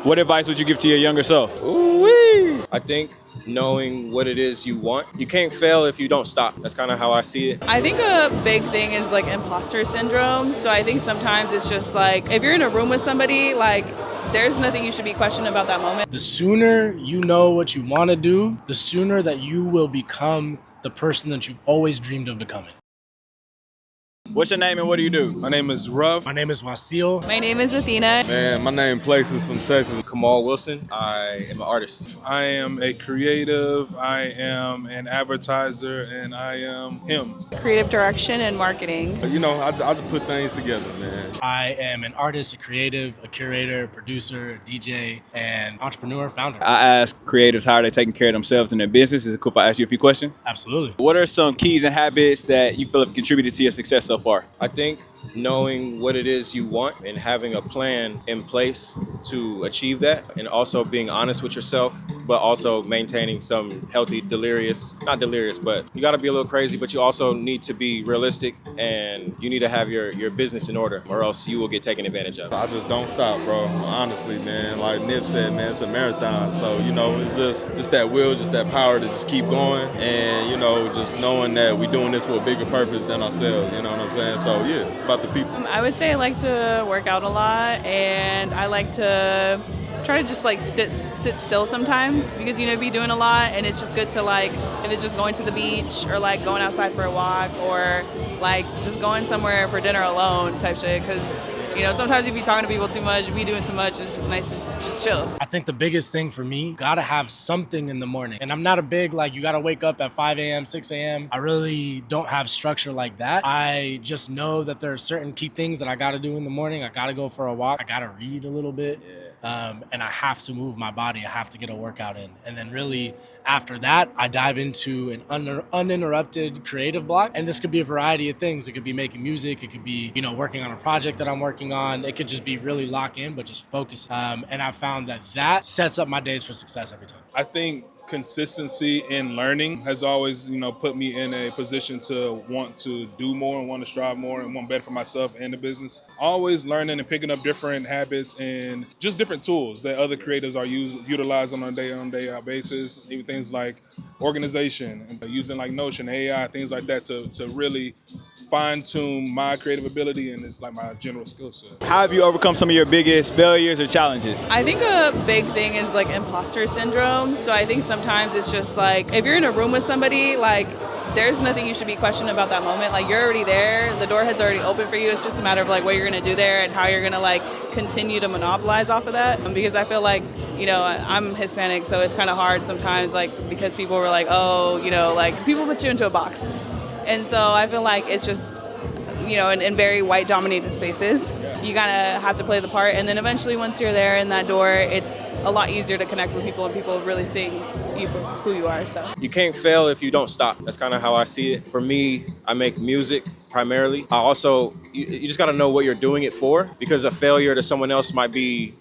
What advice would you give to your younger self? Ooh-wee. I think knowing what it is you want. You can't fail if you don't stop. That's kind of how I see it. I think a big thing is like imposter syndrome. So I think sometimes it's just like if you're in a room with somebody, like there's nothing you should be questioning about that moment. The sooner you know what you want to do, the sooner that you will become the person that you've always dreamed of becoming. What's your name and what do you do? My name is Ruff. My name is Wasil. My name is Athena. Man, my name Places from Texas. Kamal Wilson. I am an artist. I am a creative, I am an advertiser, and I am him. Creative direction and marketing. You know, I just put things together, man. I am an artist, a creative, a curator, a producer, a DJ, and entrepreneur, founder. I ask creatives how are they taking care of themselves in their business. Is it cool if I ask you a few questions? Absolutely. What are some keys and habits that you feel have contributed to your success so far? I think knowing what it is you want and having a plan in place to achieve that, and also being honest with yourself, but also maintaining some healthy not delirious, but you got to be a little crazy, but you also need to be realistic and you need to have your business in order or else you will get taken advantage of. I just don't stop, bro. Honestly, man. Like Nip said, man, it's a marathon. So, you know, it's just that will, just that power to just keep going. And, you know, just knowing that we're doing this for a bigger purpose than ourselves. You know what I'm saying? So, yeah, it's about the people. I would say I like to work out a lot and I like to try to just like sit still sometimes because you know be doing a lot and it's just good to like if it's just going to the beach or like going outside for a walk or like just going somewhere for dinner alone type shit because you know sometimes you be talking to people too much, you be doing too much, it's just nice to just chill. I think the biggest thing for me, gotta have something in the morning. And I'm not a big like you gotta wake up at 5 a.m., 6 a.m. I really don't have structure like that. I just know that there are certain key things that I gotta do in the morning. I gotta go for a walk, I gotta read a little bit. And I have to move my body. I have to get a workout in. And then really after that, I dive into an uninterrupted creative block. And this could be a variety of things. It could be making music. It could be, you know, working on a project that I'm working on. It could just be really lock in, but just focus. And I found that sets up my days for success every time. I think consistency in learning has always, put me in a position to want to do more and want to strive more and want better for myself and the business. Always learning and picking up different habits and just different tools that other creators are utilizing on a day-out basis. Even things like organization and using like Notion, AI, things like that to really fine-tune my creative ability and it's like my general skill set. How have you overcome some of your biggest failures or challenges? I think a big thing is like imposter syndrome. So I think sometimes it's just like if you're in a room with somebody, like there's nothing you should be questioning about that moment. Like you're already there, the door has already opened for you. It's just a matter of like what you're gonna do there and how you're gonna like continue to monopolize off of that. Because I feel like, I'm Hispanic, so it's kind of hard sometimes, like because people were like, oh, like people put you into a box. And so I feel like it's just, in very white dominated spaces, you gotta have to play the part. And then eventually once you're there in that door, it's a lot easier to connect with people and people really seeing you for who you are. So you can't fail if you don't stop. That's kind of how I see it. For me, I make music primarily. I also, you just gotta know what you're doing it for because a failure to someone else might be,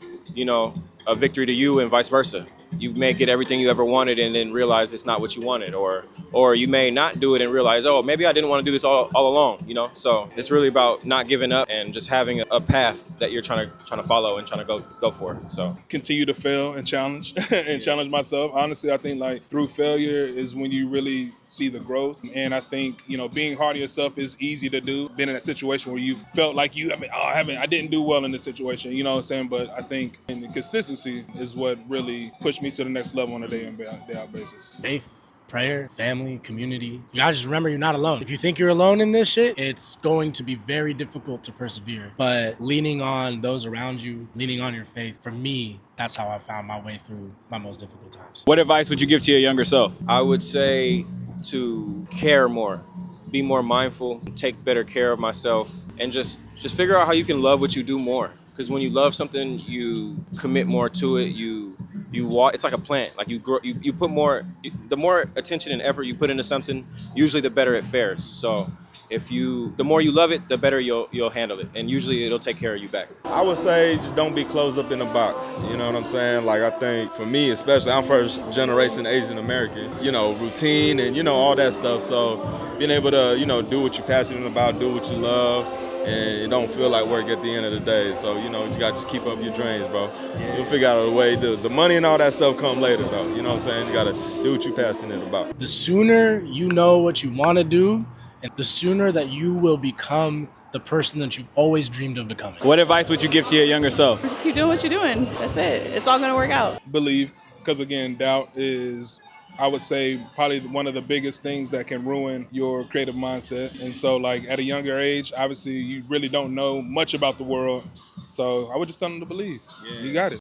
a victory to you and vice versa. You may get everything you ever wanted and then realize it's not what you wanted, or you may not do it and realize, oh, maybe I didn't want to do this all along, So it's really about not giving up and just having a path that you're trying to follow and trying to go for. So continue to fail and challenge and challenge myself. Honestly, I think like through failure is when you really see the growth. And I think, being hard on yourself is easy to do. Been in a situation where you felt like I didn't do well in this situation, you know what I'm saying? But I think in the consistency is what really pushed me to the next level on a day-out basis. Faith, prayer, family, community. You gotta just remember you're not alone. If you think you're alone in this shit, it's going to be very difficult to persevere. But leaning on those around you, leaning on your faith, for me, that's how I found my way through my most difficult times. What advice would you give to your younger self? I would say to care more, be more mindful, take better care of myself, and just figure out how you can love what you do more. Because when you love something, you commit more to it. You walk. It's like a plant. Like you grow. You put more. The more attention and effort you put into something, usually the better it fares. So the more you love it, the better you'll handle it, and usually it'll take care of you back. I would say just don't be closed up in a box. You know what I'm saying? Like I think for me, especially, I'm first generation Asian American. Routine and all that stuff. So being able to do what you're passionate about, do what you love. and it don't feel like work at the end of the day. So, you know, you got to just keep up your dreams, bro. You'll figure out a way. The money and all that stuff come later, though. You know what I'm saying? You got to do what you're passionate about. The sooner you know what you want to do, and the sooner that you will become the person that you've always dreamed of becoming. What advice would you give to your younger self? Just keep doing what you're doing. That's it. It's all gonna work out. Believe, because again, doubt is, I would say, probably one of the biggest things that can ruin your creative mindset. And so, like, at a younger age, obviously, you really don't know much about the world. So I would just tell them to believe. You got it.